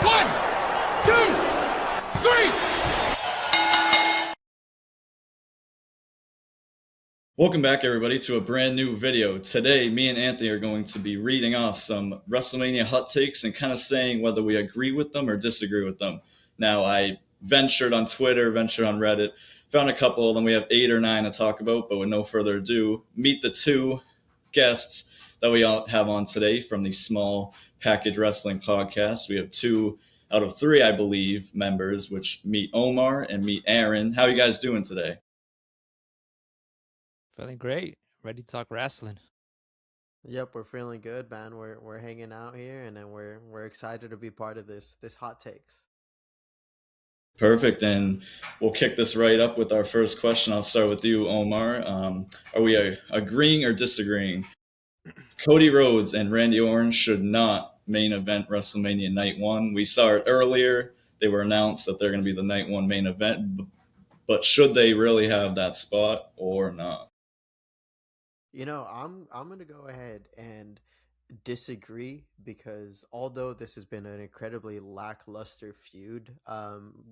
One, two, three. Welcome back, everybody, to a brand new video. Today, me and Anthony are going to be reading off some WrestleMania hot takes and kind of saying whether we agree with them or disagree with them. Now, I ventured on Twitter, ventured on Reddit, found a couple of them. We have 8 or 9 to talk about, but with no further ado, meet the two guests that we all have on today from the Small Package Wrestling podcast. We have 2 out of 3, I believe, members, which meet Omar and meet Aaron. How are you guys doing today? Feeling great. Ready to talk wrestling. Yep, we're feeling good, man. We're hanging out here, and then we're excited to be part of this hot takes. Perfect. And we'll kick this right up with our first question. I'll start with you, Omar. Are we agreeing or disagreeing? Cody Rhodes and Randy Orton should not main event WrestleMania Night 1. We saw it earlier. They were announced that they're going to be the Night 1 main event. But should they really have that spot or not? I'm gonna go ahead and disagree because although this has been an incredibly lackluster feud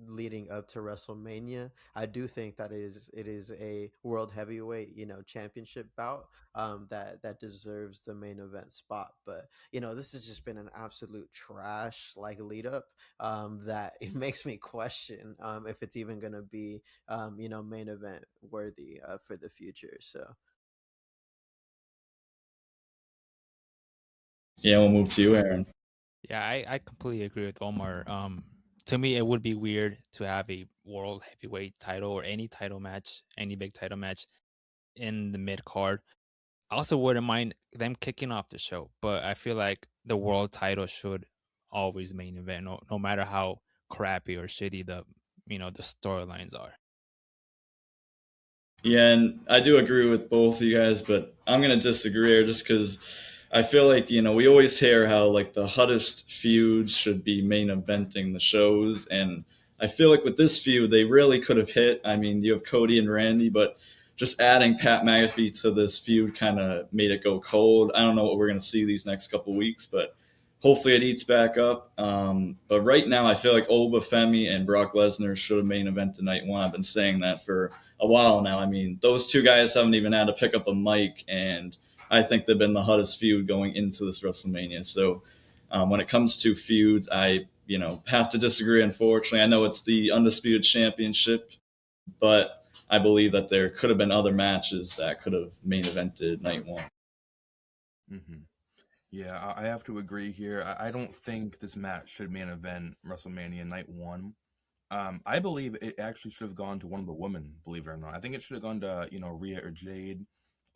leading up to WrestleMania, I do think that it is a world heavyweight championship bout that deserves the main event spot. But this has just been an absolute trash like lead up that it makes me question if it's even gonna be main event worthy for the future. So. Yeah, we'll move to you, Aaron. Yeah, I completely agree with Omar. To me, it would be weird to have a world heavyweight title or any title match, any big title match in the mid card. I also wouldn't mind them kicking off the show, but I feel like the world title should always main event, no matter how crappy or shitty the storylines are. Yeah, and I do agree with both of you guys, but I'm going to disagree here just because I feel like, we always hear how, like, the hottest feuds should be main eventing the shows. And I feel like with this feud, they really could have hit. I mean, you have Cody and Randy, but just adding Pat McAfee to this feud kind of made it go cold. I don't know what we're going to see these next couple weeks, but hopefully it eats back up. But right now, I feel like Oba Femi and Brock Lesnar should have main event night 1. I've been saying that for a while now. I mean, those two guys haven't even had to pick up a mic, and I think they've been the hottest feud going into this WrestleMania. So when it comes to feuds, I have to disagree. Unfortunately, I know it's the undisputed championship, but I believe that there could have been other matches that could have main evented night 1. Mm-hmm. Yeah, I have to agree here. I don't think this match should main event WrestleMania Night 1. I believe it actually should have gone to one of the women, believe it or not. I think it should have gone to, Rhea or Jade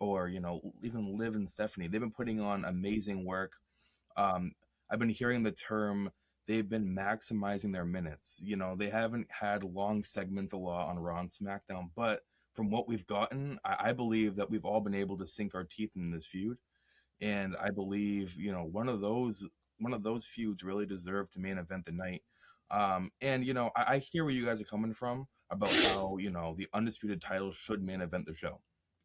or, even Liv and Stephanie. They've been putting on amazing work. I've been hearing the term, they've been maximizing their minutes. They haven't had long segments a lot on Raw and SmackDown, but from what we've gotten, I believe that we've all been able to sink our teeth in this feud. And I believe, one of those feuds really deserved to main event the night. And I hear where you guys are coming from about how the undisputed title should main event the show.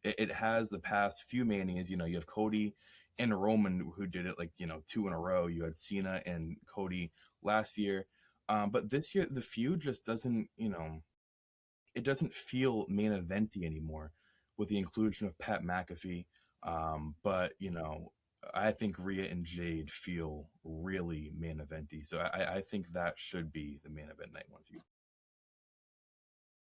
It has the past few manias. You have Cody and Roman who did it, like 2 in a row. You had Cena and Cody last year, but this year the feud just doesn't it doesn't feel main eventy anymore with the inclusion of Pat McAfee. But I think Rhea and Jade feel really main eventy, so I think that should be the main event night 1 feud.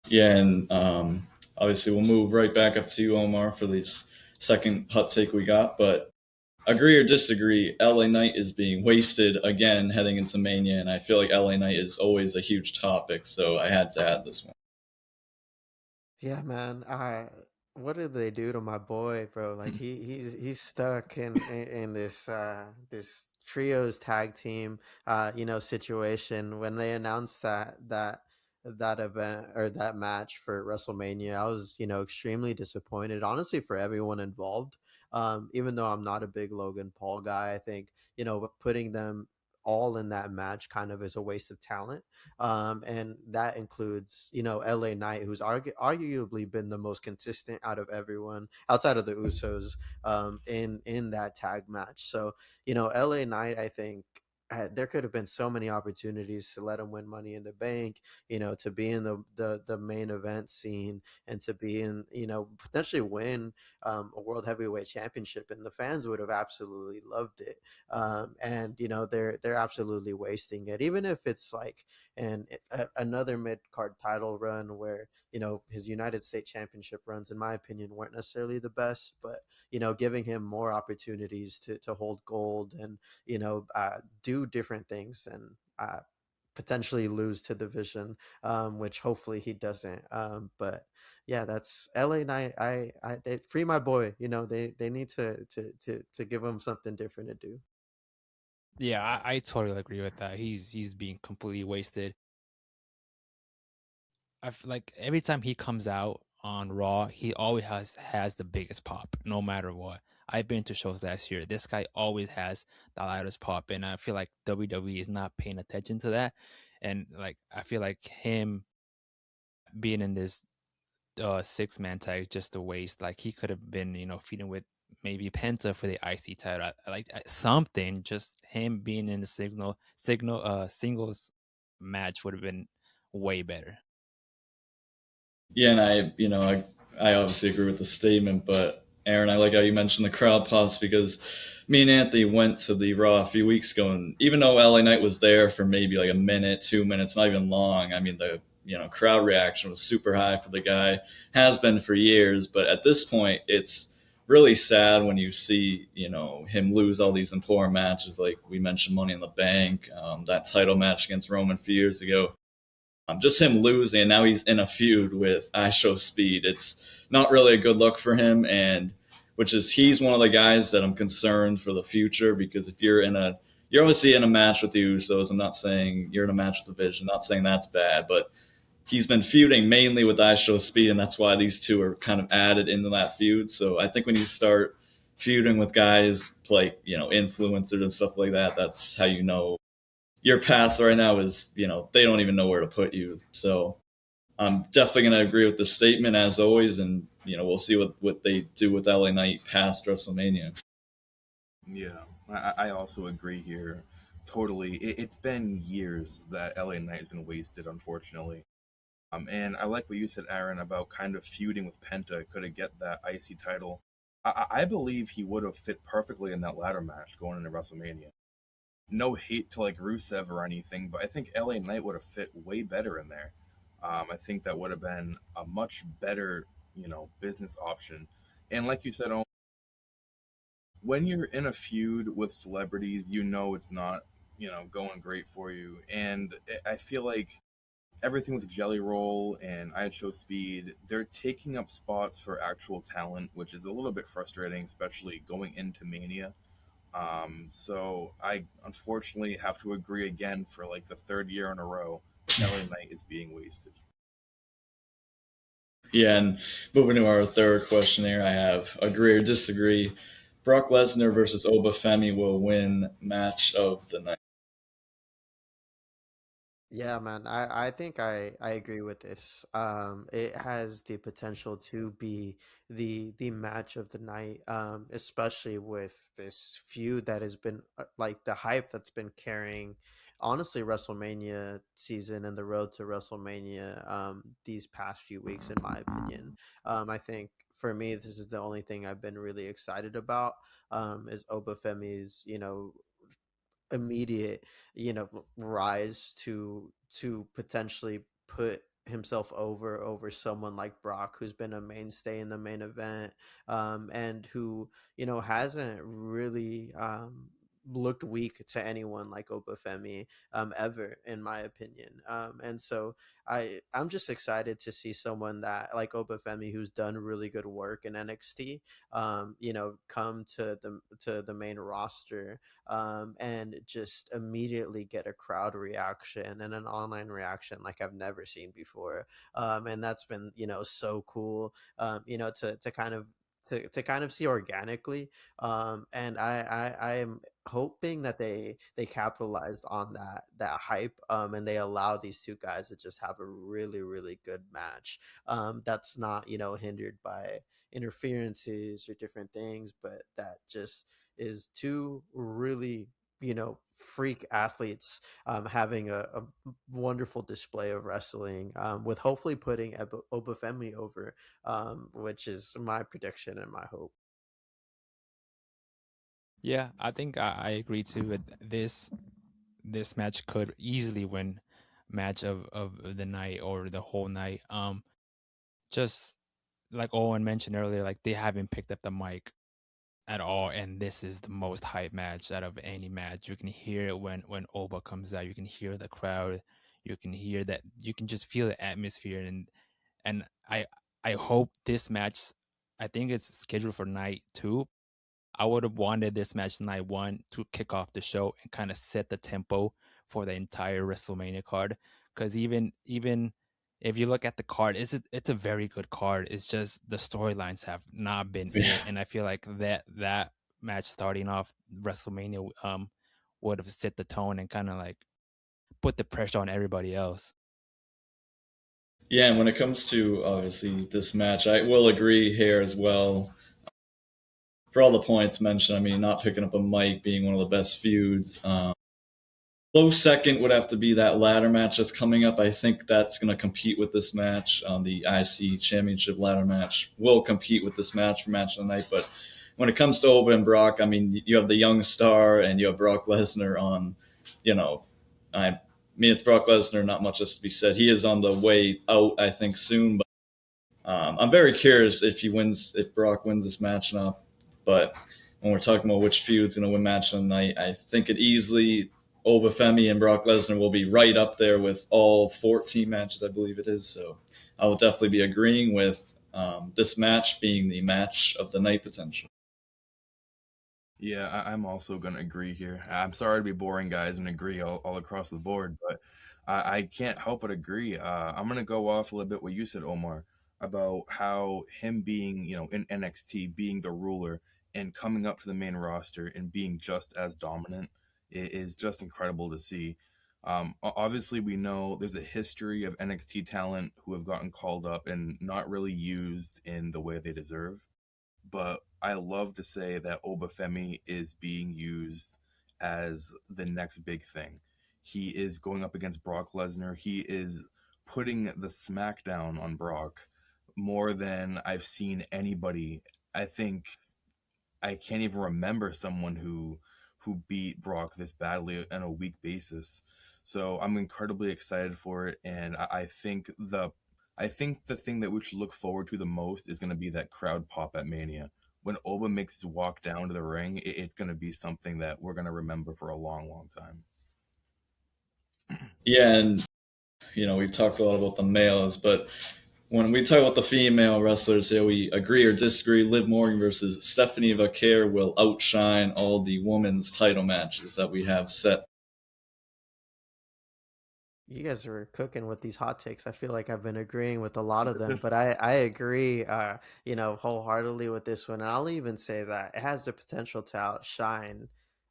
Yeah, and obviously we'll move right back up to you, Omar, for this second hot take we got. But agree or disagree, LA Knight is being wasted again heading into Mania, and I feel like LA Knight is always a huge topic, so I had to add this one. Yeah, man. What did they do to my boy, bro? Like he's stuck in this trios tag team situation. When they announced that event or that match for WrestleMania, I was extremely disappointed, honestly, for everyone involved. Even though I'm not a big Logan Paul guy, I think putting them all in that match kind of is a waste of talent. And that includes, LA Knight, who's arguably been the most consistent out of everyone outside of the Usos in that tag match. So, LA Knight, I think, there could have been so many opportunities to let him win Money in the Bank, to be in the main event scene, and to be in, potentially win a World Heavyweight Championship, and the fans would have absolutely loved it. And they're absolutely wasting it, even if it's like another mid card title run where his United States Championship runs, in my opinion, weren't necessarily the best, but giving him more opportunities to hold gold and do different things and potentially lose to division, which hopefully he doesn't. But yeah, that's LA Knight. They free my boy. They need to give him something different to do. Yeah, I totally agree with that. He's being completely wasted. I feel like every time he comes out on Raw, he always has the biggest pop, no matter what. I've been to shows last year. This guy always has the loudest pop, and I feel like WWE is not paying attention to that. And like I feel like him being in this 6-man tag is just a waste. Like he could have been, feuding with maybe Penta for the IC title. Like something. Just him being in the singles match would have been way better. Yeah, and I obviously agree with the statement, but Aaron, I like how you mentioned the crowd pops because me and Anthony went to the Raw a few weeks ago, and even though LA Knight was there for maybe like a minute, 2 minutes, not even long, I mean the crowd reaction was super high for the guy, has been for years, but at this point, it's really sad when you see him lose all these important matches, like we mentioned, Money in the Bank, that title match against Roman a few years ago. Just him losing, and now he's in a feud with I Show Speed. It's not really a good look for him, and which is he's one of the guys that I'm concerned for the future because if you're obviously in a match with the Usos. I'm not saying you're in a match with the Vision. Not saying that's bad, but he's been feuding mainly with I Show Speed, and that's why these two are kind of added into that feud. So I think when you start feuding with guys like influencers and stuff like that, that's how your path right now is, they don't even know where to put you. So I'm definitely going to agree with the statement as always. And, we'll see what they do with LA Knight past WrestleMania. Yeah, I also agree here. Totally. It's been years that LA Knight has been wasted, unfortunately. And I like what you said, Aaron, about kind of feuding with Penta. Could have get that IC title. I believe he would have fit perfectly in that ladder match going into WrestleMania. No hate to like Rusev or anything, but I think LA Knight would have fit way better in there. I think that would have been a much better, business option. And like you said, when you're in a feud with celebrities, it's not, going great for you. And I feel like everything with Jelly Roll and I Show Speed, they're taking up spots for actual talent, which is a little bit frustrating, especially going into Mania. So I unfortunately have to agree again for like the third year in a row that LA Knight is being wasted. Yeah, and moving to our third question here, I have agree or disagree. Brock Lesnar versus Obafemi will win match of the night. Yeah, man. I think I agree with this. It has the potential to be the match of the night, especially with this feud that has been like the hype that's been carrying, honestly, WrestleMania season and the road to WrestleMania these past few weeks, in my opinion. I think for me, this is the only thing I've been really excited about, is Obafemi's, immediate rise to potentially put himself over someone like Brock, who's been a mainstay in the main event, and who hasn't really looked weak to anyone like Obafemi ever, in my opinion. And so I'm just excited to see someone that like Obafemi, who's done really good work in NXT, come to the main roster, and just immediately get a crowd reaction and an online reaction like I've never seen before. And that's been so cool, to kind of see organically. And I am hoping that they capitalized on that hype, and they allow these two guys to just have a really really good match, that's not hindered by interferences or different things, but that just is two really freak athletes having a wonderful display of wrestling, with hopefully putting Obafemi over, which is my prediction and my hope. Yeah, I think I agree too. With this match could easily win match of the night or the whole night. Just like Owen mentioned earlier, like they haven't picked up the mic at all, and this is the most hype match out of any match. You can hear it when Oba comes out. You can hear the crowd. You can hear that. You can just feel the atmosphere, and I hope this match. I think it's scheduled for night two. I would have wanted this match night one to kick off the show and kind of set the tempo for the entire WrestleMania card. Because even if you look at the card, it's a very good card. It's just the storylines have not been it, Yeah. and I feel like that match starting off WrestleMania would have set the tone and kind of like put the pressure on everybody else. Yeah, and when it comes to obviously this match, I will agree here as well. For all the points mentioned, I mean, not picking up a mic being one of the best feuds. Close second would have to be that ladder match that's coming up. I think that's going to compete with this match. The IC Championship ladder match will compete with this match for match of the night. But when it comes to Oba and Brock, I mean, you have the young star and you have Brock Lesnar on, you know, I mean, it's Brock Lesnar, not much else to be said. He is on the way out, I think, soon. But I'm very curious if Brock wins this match or not. But when we're talking about which feud's going to win match of the night, I think it easily Obafemi and Brock Lesnar will be right up there with all 14 matches, I believe it is. So I will definitely be agreeing with this match being the match of the night potential. Yeah, I'm also going to agree here. I'm sorry to be boring, guys, and agree all across the board, but I can't help but agree. I'm going to go off a little bit what you said, Omar, about how him being, in NXT, being the ruler and coming up to the main roster and being just as dominant is just incredible to see. Obviously, we know there's a history of NXT talent who have gotten called up and not really used in the way they deserve, but I love to say that Obafemi is being used as the next big thing. He is going up against Brock Lesnar. He is putting the smackdown on Brock more than I've seen anybody. I think I can't even remember someone who beat Brock this badly on a week basis. So I'm incredibly excited for it, and I think the thing that we should look forward to the most is going to be that crowd pop at Mania. When Oba makes his walk down to the ring, it's going to be something that we're going to remember for a long, long time. Yeah, and we've talked a lot about the males, but when we talk about the female wrestlers here, we agree or disagree. Liv Morgan versus Stephanie Vaquer will outshine all the women's title matches that we have set. You guys are cooking with these hot takes. I feel like I've been agreeing with a lot of them, but I agree, wholeheartedly with this one. And I'll even say that it has the potential to outshine.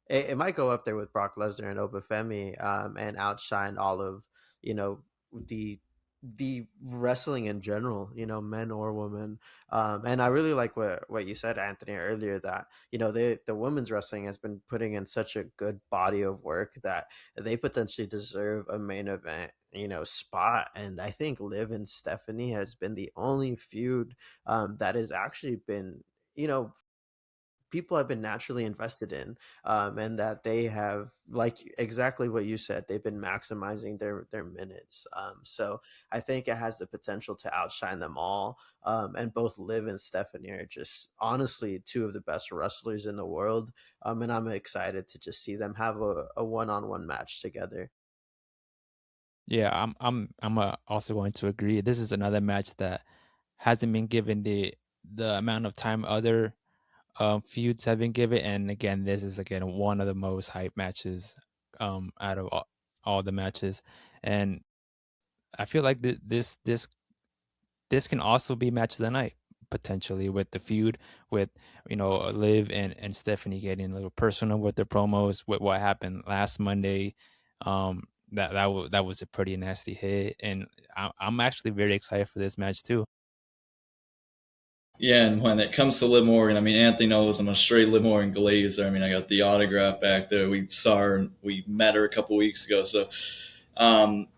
It might go up there with Brock Lesnar and Obafemi, and outshine all of the the wrestling in general, men or women. And I really like what you said, Anthony, earlier, that the women's wrestling has been putting in such a good body of work that they potentially deserve a main event, spot. And I think Liv and Stephanie has been the only feud that has actually been, people have been naturally invested in, and that they have, like exactly what you said, they've been maximizing their minutes. So I think it has the potential to outshine them all. And both Liv and Stephanie are just honestly two of the best wrestlers in the world. And I'm excited to just see them have a one-on-one match together. Yeah, I'm also going to agree. This is another match that hasn't been given the amount of time other feuds have been given, and again, this is again one of the most hype matches out of all the matches, and I feel like this can also be match of the night potentially with the feud with Liv and Stephanie getting a little personal with their promos with what happened last Monday. That was a pretty nasty hit, and I'm actually very excited for this match too. Yeah, and when it comes to Liv Morgan, I mean, Anthony knows I'm a straight Liv Morgan glazer. I mean, I got the autograph back there. We saw her, we met her a couple weeks ago, so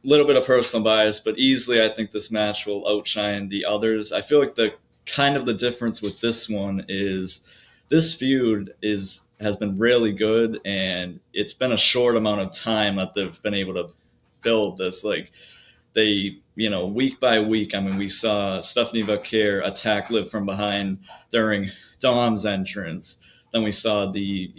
little bit of personal bias, but easily I think this match will outshine the others. I feel like the difference with this one is this feud is has been really good, and it's been a short amount of time that they've been able to build this. Like they, week by week, I mean, we saw Stephanie Vaquer attack Liv from behind during Dom's entrance. Then we saw the,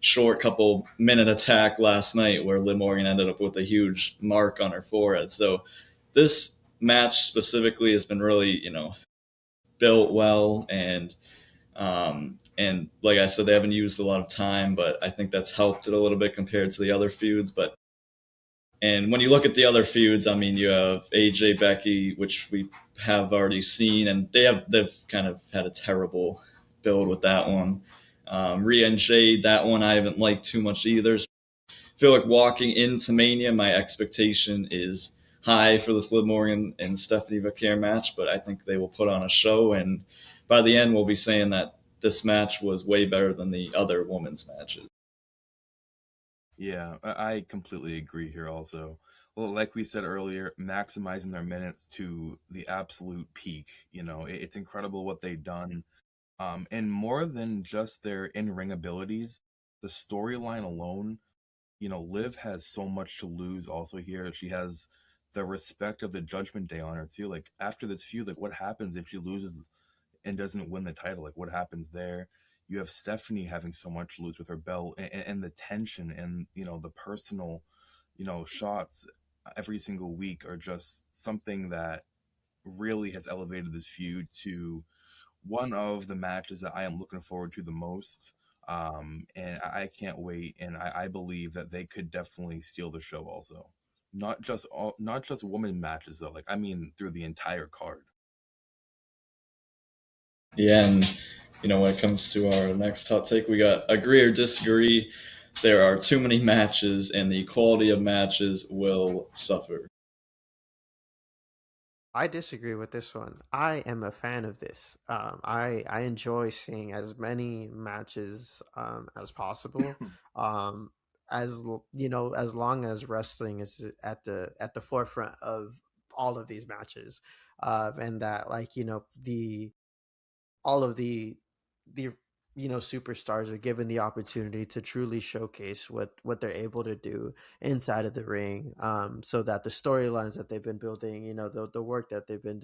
short couple minute attack last night where Liv Morgan ended up with a huge mark on her forehead. So this match specifically has been really, built well, and like I said, they haven't used a lot of time, but I think that's helped it a little bit compared to the other feuds. But and when you look at the other feuds, I mean, you have AJ Becky, which we have already seen, and they've kind of had a terrible build with that one. Rhea and Jade, that one I haven't liked too much either. So I feel like walking into Mania, my expectation is high for this Liv Morgan and Stephanie Vaquer match, but I think they will put on a show, and by the end, we'll be saying that this match was way better than the other women's matches. Yeah, I completely agree here also. Well, like we said earlier, maximizing their minutes to the absolute peak. It's incredible what they've done. And more than just their in-ring abilities, the storyline alone, Liv has so much to lose also here. She has the respect of the Judgment Day on her too. Like after this feud, like what happens if she loses and doesn't win the title? Like what happens there? You have Stephanie having so much to lose with her belt, and the tension and the personal, shots every single week are just something that really has elevated this feud to one of the matches that I am looking forward to the most. And I can't wait, and I believe that they could definitely steal the show also. Not just women matches though. Like I mean, through the entire card. Yeah, and when it comes to our next hot take, we got agree or disagree. There are too many matches, and the quality of matches will suffer. I disagree with this one. I am a fan of this. I enjoy seeing as many matches as possible. Um, as long as wrestling is at the forefront of all of these matches, and that like the all of the superstars are given the opportunity to truly showcase what they're able to do inside of the ring, so that the storylines that they've been building, the work that they've been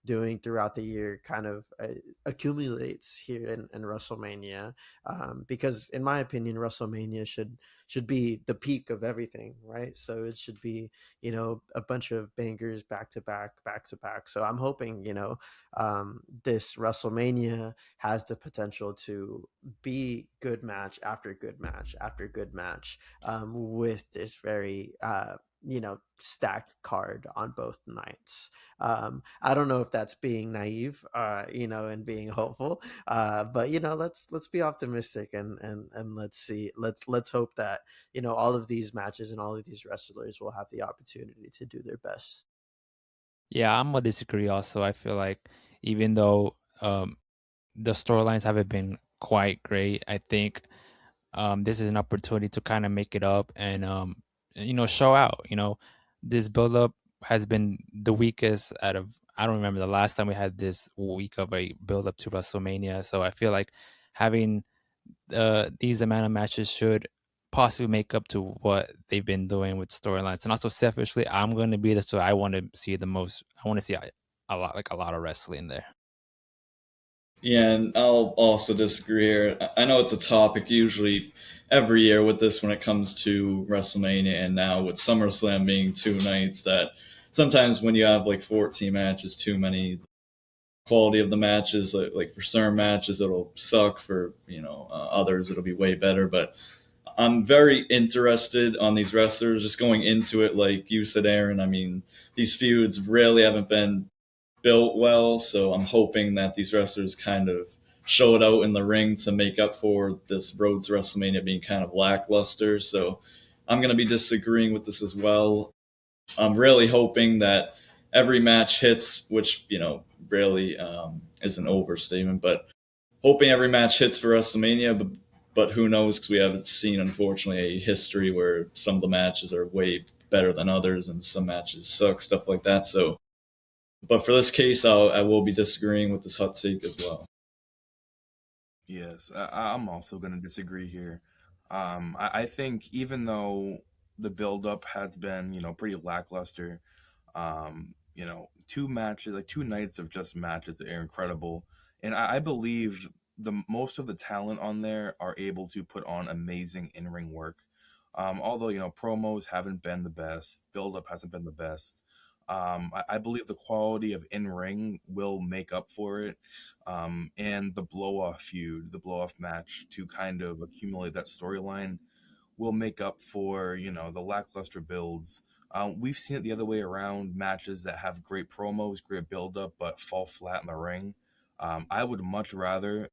doing throughout the year kind of accumulates here in WrestleMania, because in my opinion WrestleMania should be the peak of everything, right? So it should be a bunch of bangers back to back. So I'm hoping this WrestleMania has the potential to be good match after good match after good match, with this very stacked card on both nights. I don't know if that's being naive, and being hopeful, but let's be optimistic, and let's see, let's hope that all of these matches and all of these wrestlers will have the opportunity to do their best. Yeah, I'm gonna disagree. Also, I feel like even though the storylines haven't been quite great, I think this is an opportunity to kind of make it up and show out. This build up has been the weakest out of. I don't remember the last time we had this week of a build up to WrestleMania. So I feel like having these amount of matches should possibly make up to what they've been doing with storylines. And also selfishly, I'm going to be this, so I want to see the most. I want to see a lot of wrestling there. Yeah, and I'll also disagree here. I know it's a topic usually every year with this when it comes to WrestleMania, and now with SummerSlam being 2 nights, that sometimes when you have like 14 matches, too many, quality of the matches, like for certain matches it'll suck, for others it'll be way better. But I'm very interested on these wrestlers just going into it. Like you said, Aaron, I mean, these feuds really haven't been built well, so I'm hoping that these wrestlers kind of show it out in the ring to make up for this road to WrestleMania being kind of lackluster. So I'm going to be disagreeing with this as well. I'm really hoping that every match hits, which really is an overstatement, but hoping every match hits for WrestleMania. But who knows? Because we haven't seen, unfortunately, a history where some of the matches are way better than others, and some matches suck, stuff like that. So, but for this case, I will be disagreeing with this hot take as well. Yes, I'm also going to disagree here. I think even though the build-up has been, pretty lackluster, two matches, like 2 nights of just matches that are incredible, and I believe the most of the talent on there are able to put on amazing in-ring work. Although promos haven't been the best, build-up hasn't been the best. I believe the quality of in-ring will make up for it, and the blow-off feud, the blow-off match to kind of accumulate that storyline will make up for the lackluster builds. We've seen it the other way around: matches that have great promos, great build-up, but fall flat in the ring. I would much rather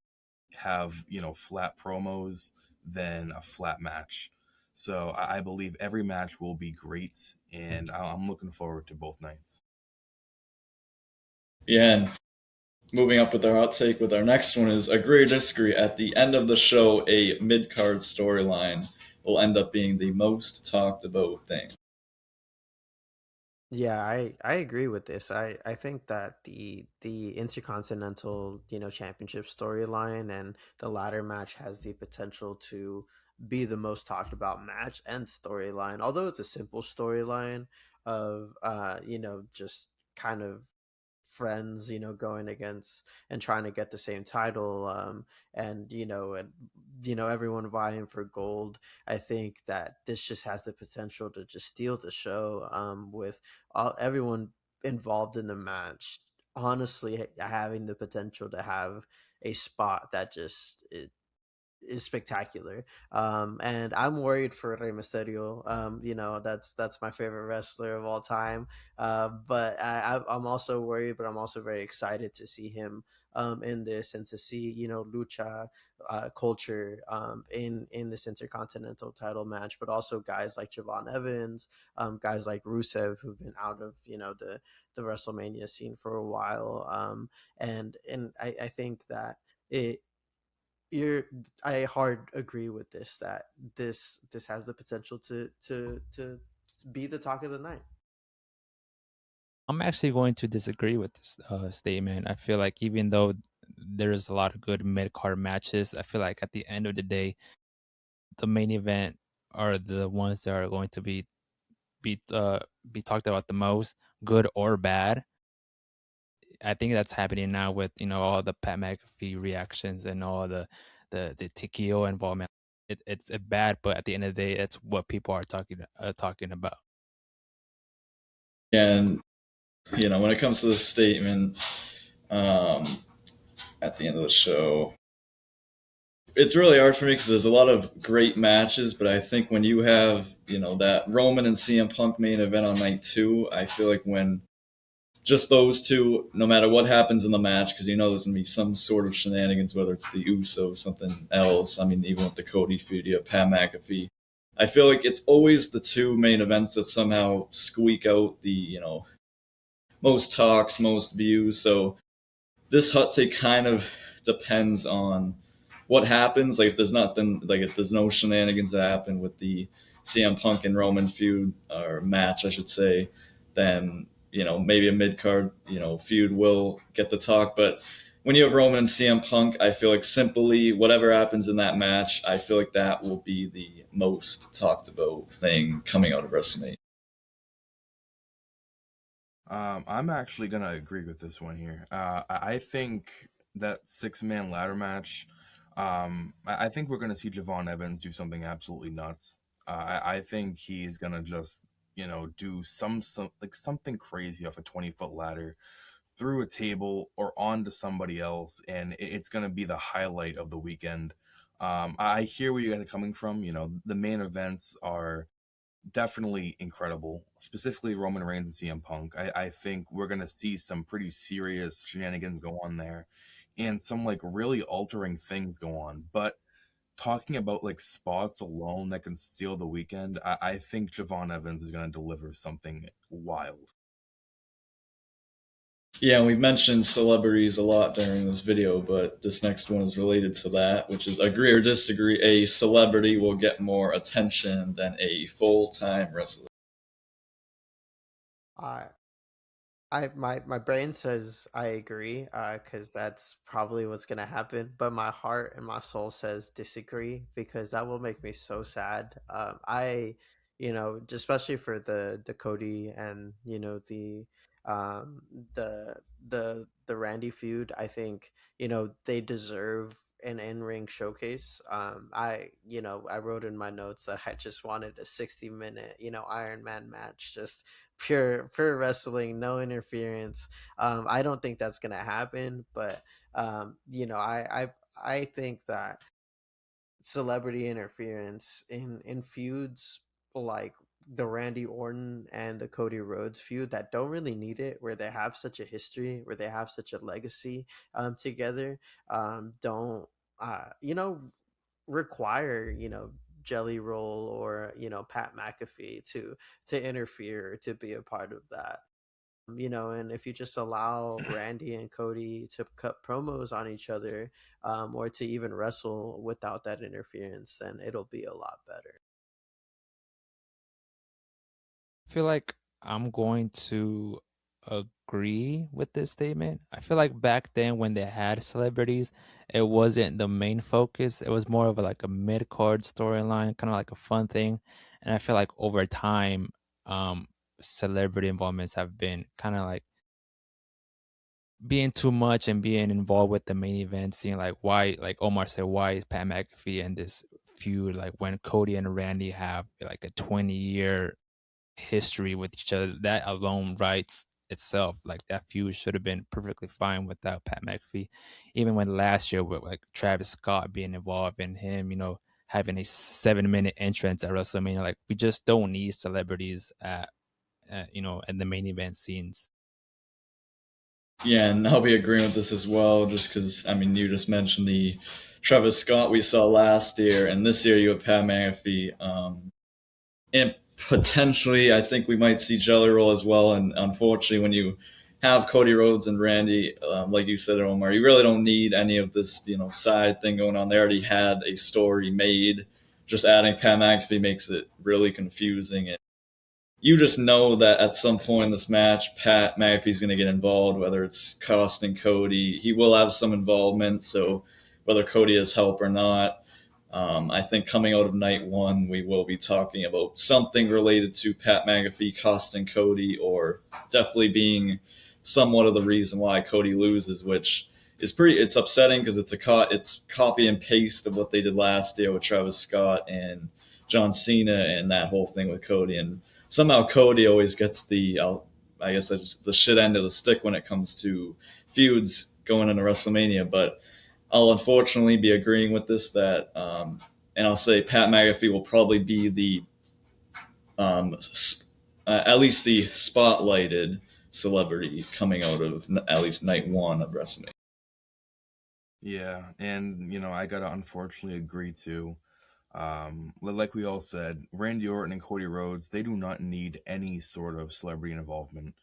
have flat promos than a flat match. So I believe every match will be great, and I'm looking forward to both nights. Yeah, and moving up with our hot take with our next one is agree or disagree. At the end of the show, a mid card storyline will end up being the most talked about thing. Yeah, I agree with this. I think that the Intercontinental, championship storyline and the ladder match has the potential to be the most talked about match and storyline. Although it's a simple storyline of just kind of friends, going against and trying to get the same title, and everyone vying for gold. I think that this just has the potential to just steal the show, with everyone involved in the match honestly having the potential to have a spot that just is spectacular. And I'm worried for Rey Mysterio. That's my favorite wrestler of all time. But I'm also worried, but I'm also very excited to see him in this, and to see lucha culture in this intercontinental title match. But also guys like Javon Evans, guys like Rusev, who've been out of the WrestleMania scene for a while. And I think that it you're I hard agree with this, that this has the potential to be the talk of the night. I'm actually going to disagree with this statement. I feel like even though there's a lot of good mid card matches, I feel like at the end of the day, the main event are the ones that are going to be uh, be talked about the most, good or bad. I think that's happening now with all the Pat McAfee reactions and all the TKO involvement. It's bad, but at the end of the day, it's what people are talking about. And when it comes to the statement, um, at the end of the show, it's really hard for me because there's a lot of great matches, but I think when you have that Roman and CM Punk main event on night two, I feel like when just those two, no matter what happens in the match, because there's gonna be some sort of shenanigans, whether it's the Usos, something else. I mean, even with the Cody feud, you have Pat McAfee. I feel like it's always the two main events that somehow squeak out the most talks, most views. So this hot take kind of depends on what happens. Like if there's nothing, like if there's no shenanigans that happen with the CM Punk and Roman feud or match, I should say, then maybe a mid card feud will get the talk. But when you have Roman and CM Punk, I feel like simply whatever happens in that match, I feel like that will be the most talked about thing coming out of WrestleMania. I'm actually gonna agree with this one here. I think that 6-man ladder match. I think we're gonna see Javon Evans do something absolutely nuts. I think he's gonna just do some like something crazy off a 20-foot ladder, through a table or onto somebody else, and it's gonna be the highlight of the weekend. I hear where you guys are coming from. The main events are definitely incredible, specifically Roman Reigns and CM Punk. I think we're going to see some pretty serious shenanigans go on there, and some like really altering things go on. But talking about like spots alone that can steal the weekend, I think Javon Evans is going to deliver something wild. Yeah, and we've mentioned celebrities a lot during this video, but this next one is related to that, which is agree or disagree, a celebrity will get more attention than a full-time wrestler. I my brain says I agree, because that's probably what's gonna happen. But my heart and my soul says disagree because that will make me so sad. Especially for the Cody and um the the Randy feud. I think they deserve an in-ring showcase. I wrote in my notes that I just wanted a 60-minute Iron Man match, just pure wrestling, no interference. I don't think that's gonna happen, but I think that celebrity interference in feuds like the Randy Orton and the Cody Rhodes feud that don't really need it, where they have such a history, where they have such a legacy together, don't require Jelly Roll or Pat McAfee to interfere or to be a part of that. And if you just allow Randy and Cody to cut promos on each other, or to even wrestle without that interference, then it'll be a lot better. I feel like I'm going to agree with this statement. I feel like back then when they had celebrities, it wasn't the main focus. It was more of like a mid card storyline, kind of like a fun thing. And I feel like over time, um, celebrity involvements have been kind of like being too much and being involved with the main event, seeing like why, like Omar said, why is Pat McAfee in this feud? Like when Cody and Randy have like a 20-year history with each other, that alone writes itself. Like that feud should have been perfectly fine without Pat McAfee. Even when last year with like Travis Scott being involved and him, having a 7-minute entrance at WrestleMania, like we just don't need celebrities at the main event scenes. Yeah, and I'll be agreeing with this as well, just because, I mean, you just mentioned the Travis Scott we saw last year, and this year you have Pat McAfee. And potentially, I think we might see Jelly Roll as well. And unfortunately, when you have Cody Rhodes and Randy, like you said, Omar, you really don't need any of this, side thing going on. They already had a story made. Just adding Pat McAfee makes it really confusing. And you just know that at some point in this match, Pat McAfee's going to get involved, whether it's costing Cody. He will have some involvement, so whether Cody has help or not, I think coming out of night one, we will be talking about something related to Pat McAfee costing Cody, or definitely being somewhat of the reason why Cody loses, which is it's upsetting because it's copy and paste of what they did last year with Travis Scott and John Cena and that whole thing with Cody. And somehow Cody always gets I guess the shit end of the stick when it comes to feuds going into WrestleMania. But I'll unfortunately be agreeing with this and I'll say Pat McAfee will probably be um, at least the spotlighted celebrity coming out of at least night one of WrestleMania. Yeah, and I gotta unfortunately agree too. Like we all said, Randy Orton and Cody Rhodes, they do not need any sort of celebrity involvement.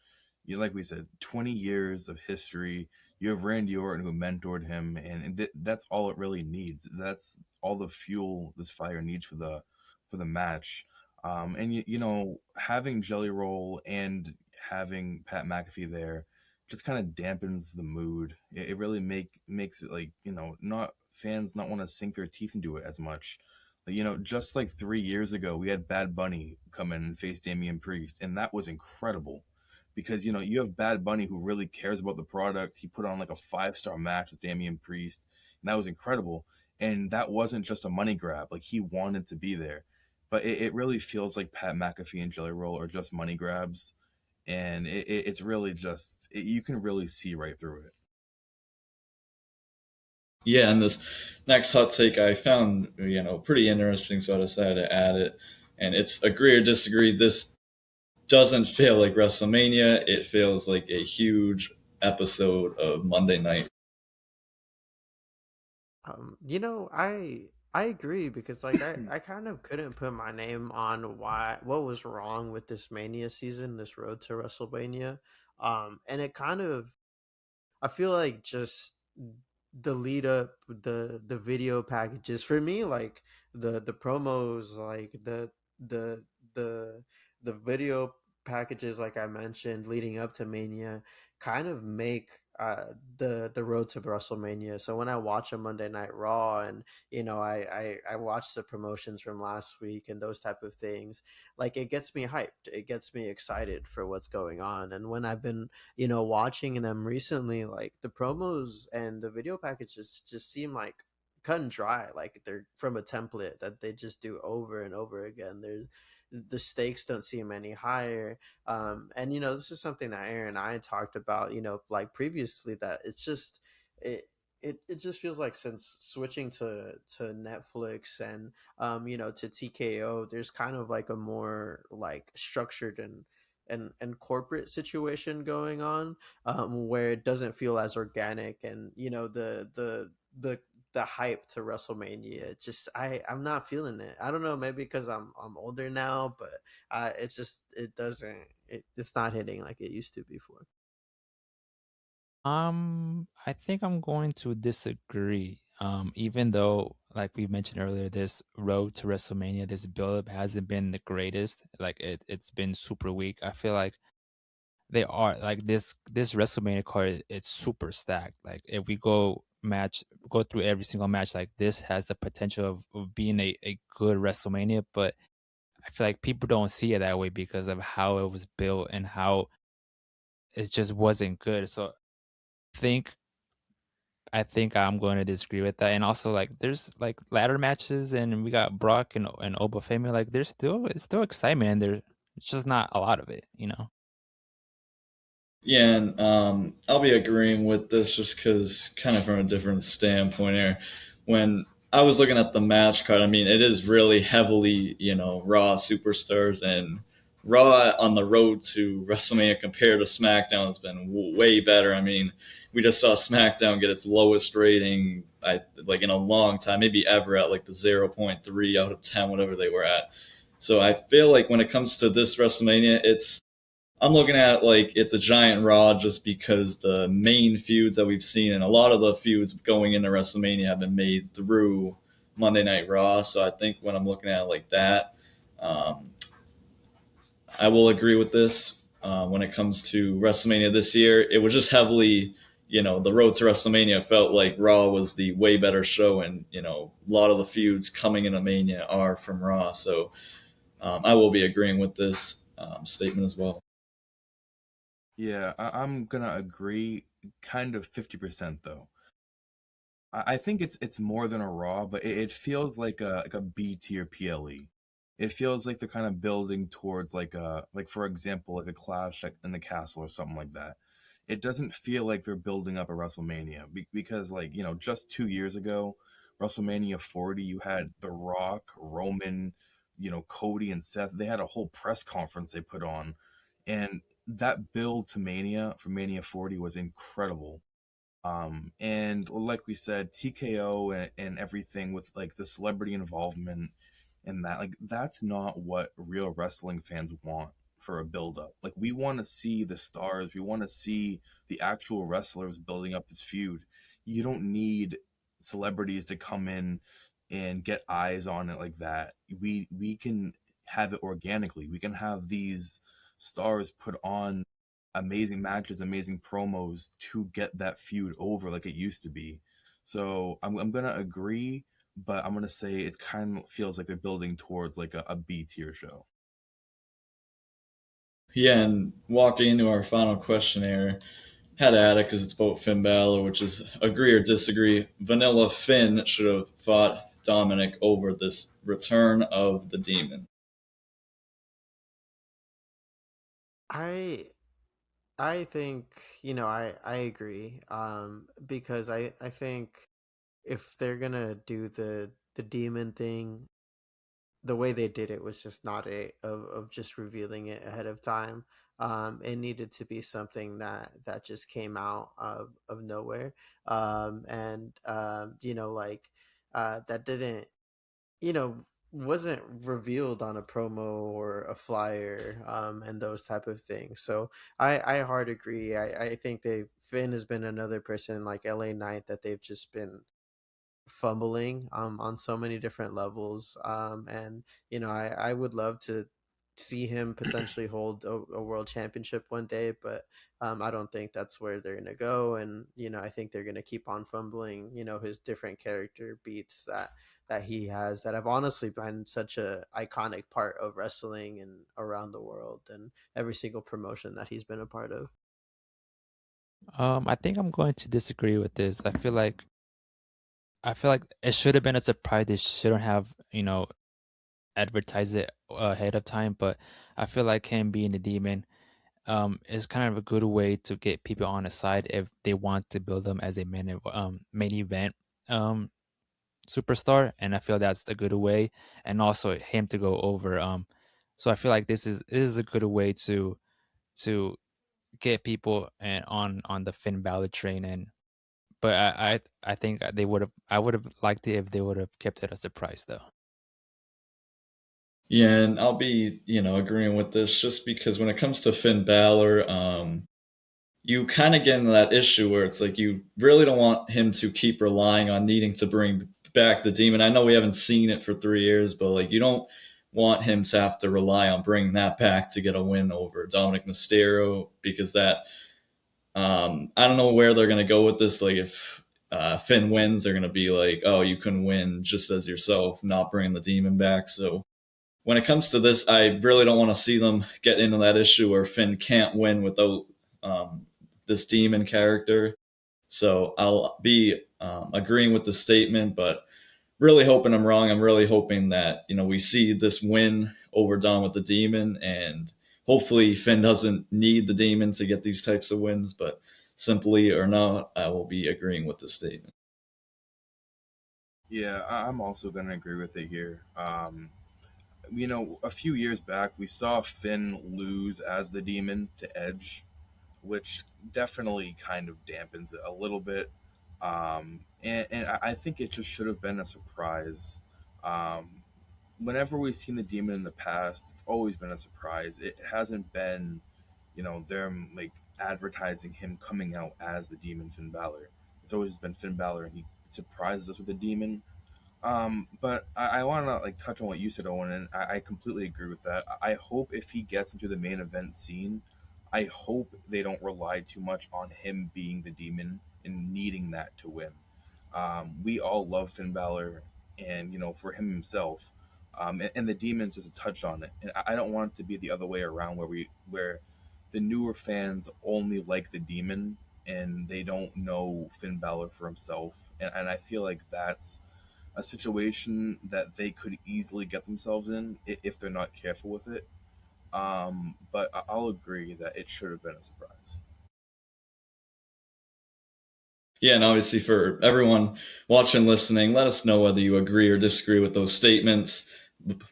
Like we said, 20 years of history. You have Randy Orton who mentored him, and that's all it really needs. That's all the fuel this fire needs for the match. And having Jelly Roll and having Pat McAfee there just kind of dampens the mood. It really makes it like not fans not want to sink their teeth into it as much. Like, just like 3 years ago, we had Bad Bunny come in and face Damian Priest, and that was incredible because you have Bad Bunny who really cares about the product. He put on like a 5-star match with Damian Priest, and that was incredible. And that wasn't just a money grab; like he wanted to be there. But it really feels like Pat McAfee and Jelly Roll are just money grabs, and it's really just you can really see right through it. Yeah, and this next hot take I found pretty interesting, so I decided to add it. And it's agree or disagree. This doesn't feel like WrestleMania. It feels like a huge episode of Monday Night. I agree because like I kind of couldn't put my name on what was wrong with this Mania season, this road to WrestleMania. And it kind of I feel like just the lead up, the video packages for me, like the promos, like the the the video packages, like I mentioned, leading up to Mania, kind of make the road to WrestleMania. So when I watch a Monday Night Raw, and I watch the promotions from last week and those type of things, like it gets me hyped, it gets me excited for what's going on. And when I've been watching them recently, like the promos and the video packages just seem like cut and dry, like they're from a template that they just do over and over again. There's the stakes don't seem any higher. And this is something that Aaron and I had talked about, like previously, that it's just it just feels like since switching to Netflix and to TKO, there's kind of like a more like structured and corporate situation going on, where it doesn't feel as organic. And the the hype to WrestleMania, just I'm not feeling it. I don't know, maybe because I'm older now, but it's just it doesn't it's not hitting like it used to before. I think I'm going to disagree. Even though, like we mentioned earlier, this road to WrestleMania, this build-up hasn't been the greatest. Like it's been super weak. I feel like they are like this WrestleMania card. It's super stacked. Like if we go through every single match, like this has the potential of being a good WrestleMania. But I feel like people don't see it that way because of how it was built and how it just wasn't good. So think I think I'm going to disagree with that. And also, like, there's like ladder matches, and we got Brock and Obafemi. Like, there's still it's still excitement, and there's just not a lot of it, you know. Yeah, and I'll be agreeing with this just because, kind of from a different standpoint here. When I was looking at the match card, I mean, it is really heavily, Raw superstars, and Raw on the road to WrestleMania compared to SmackDown has been way better. I mean, we just saw SmackDown get its lowest rating, like in a long time, maybe ever, at like the 0.3 out of 10, whatever they were at. So I feel like when it comes to this WrestleMania, I'm looking at it like it's a giant Raw just because the main feuds that we've seen and a lot of the feuds going into WrestleMania have been made through Monday Night Raw. So I think when I'm looking at it like that, um, I will agree with this. When it comes to WrestleMania this year, it was just heavily, the road to WrestleMania felt like Raw was the way better show, and a lot of the feuds coming into Mania are from Raw. So I will be agreeing with this statement as well. Yeah, I'm gonna agree, kind of 50% though. I think it's more than a Raw, but it feels like a B tier PLE. It feels like they're kind of building towards like for example like a Clash in the Castle or something like that. It doesn't feel like they're building up a WrestleMania because like just 2 years ago, WrestleMania 40, you had The Rock, Roman, Cody and Seth. They had a whole press conference they put on, and that build to Mania for Mania 40 was incredible. And like we said, TKO and everything with like the celebrity involvement and that, like, that's not what real wrestling fans want for a build up. Like, we want to see the stars, we want to see the actual wrestlers building up this feud. You don't need celebrities to come in and get eyes on it like that. We can have it organically. We can have these stars put on amazing matches, amazing promos to get that feud over like it used to be. So I'm gonna agree, but I'm gonna say it kind of feels like they're building towards like a B tier show. Yeah, and walking into our final questionnaire, had to add it because it's about Finn Balor, which is agree or disagree. Vanilla Finn should have fought Dominic over this return of the demon. I I think I agree, because I think if they're gonna do the demon thing, the way they did it was just not of just revealing it ahead of time. It needed to be something that just came out of nowhere. And like that didn't, you know wasn't revealed on a promo or a flyer, and those type of things. So I hard agree. I think they Finn has been another person like LA Knight that they've just been fumbling on so many different levels. And I would love to see him potentially hold a world championship one day, but I don't think that's where they're gonna go. And I think they're gonna keep on fumbling. His different character beats that he has that have honestly been such a iconic part of wrestling and around the world and every single promotion that he's been a part of. I think I'm going to disagree with this. I feel like it should have been a surprise. They shouldn't have, advertised it ahead of time. But I feel like him being the demon, is kind of a good way to get people on the side if they want to build them as a main event um superstar. And I feel that's a good way, and also him to go over. So I feel like this is a good way to get people and on the Finn Balor train. And but I think I would have liked it if they would have kept it a surprise though. Yeah, and I'll be, agreeing with this just because when it comes to Finn Balor, you kind of get into that issue where it's like you really don't want him to keep relying on needing to bring back the demon. I know we haven't seen it for 3 years, but like you don't want him to have to rely on bringing that back to get a win over Dominic Mysterio because that I don't know where they're gonna go with this. Like if Finn wins, they're gonna be like, oh, you couldn't win just as yourself, not bringing the demon back. So when it comes to this, I really don't want to see them get into that issue where Finn can't win without this demon character. So I'll be agreeing with the statement, but really hoping I'm wrong. I'm really hoping that we see this win over Dom with the demon, and hopefully Finn doesn't need the demon to get these types of wins. But simply or not, I will be agreeing with the statement. Yeah, I'm also going to agree with it here. A few years back, we saw Finn lose as the demon to Edge, which definitely kind of dampens it a little bit. And I think it just should have been a surprise. Whenever we've seen the demon in the past, it's always been a surprise. It hasn't been, them like advertising him coming out as the demon Finn Balor. It's always been Finn Balor, and he surprises us with the demon. But I want to like touch on what you said, Owen, and I completely agree with that. I hope if he gets into the main event scene, I hope they don't rely too much on him being the demon and needing that to win. We all love Finn Balor, and for him himself, and the demons just touched on it. And I don't want it to be the other way around where the newer fans only like the demon and they don't know Finn Balor for himself. And I feel like that's a situation that they could easily get themselves in if they're not careful with it. But I'll agree that it should have been a surprise. Yeah, and obviously for everyone watching, listening, let us know whether you agree or disagree with those statements.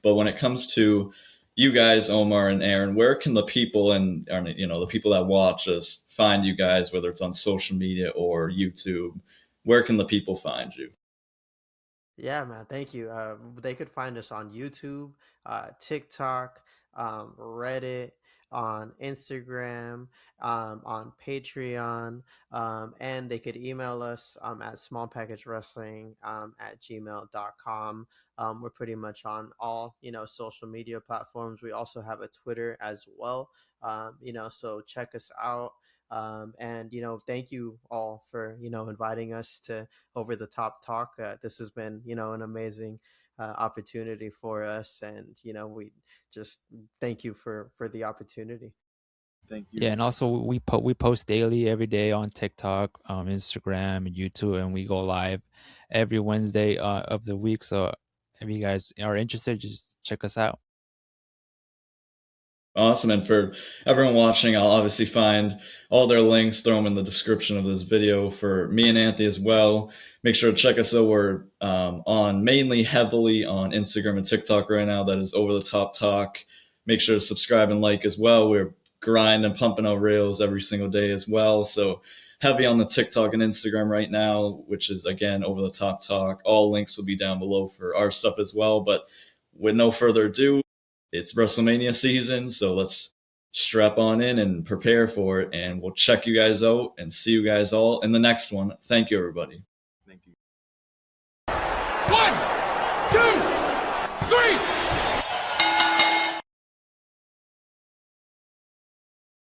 But when it comes to you guys, Omar and Aaron, where can the people and the people that watch us find you guys, whether it's on social media or YouTube? Where can the people find you? Yeah, man. Thank you. They could find us on YouTube, TikTok, Reddit, on Instagram, on Patreon, and they could email us at smallpackagerewrestling at gmail.com. We're pretty much on all social media platforms. We also have a Twitter as well. So check us out. And thank you all for inviting us to Over the Top Talk. This has been, an amazing opportunity for us, and we just thank you for the opportunity. Thank you. Yeah, and also Thanks. we post daily every day on TikTok, Instagram, and YouTube, and we go live every Wednesday of the week. So if you guys are interested, just check us out. Awesome. And for everyone watching, I'll obviously find all their links, throw them in the description of this video for me and Anthony as well. Make sure to check us out. We're on mainly heavily on Instagram and TikTok right now. That is Over the Top Talk. Make sure to subscribe and like as well. We're grinding, pumping out reels every single day as well. So heavy on the TikTok and Instagram right now, which is again Over the Top Talk. All links will be down below for our stuff as well. But with no further ado, it's WrestleMania season, so let's strap on in and prepare for it. And we'll check you guys out and see you guys all in the next one. Thank you, everybody. Thank you. 1, 2, 3.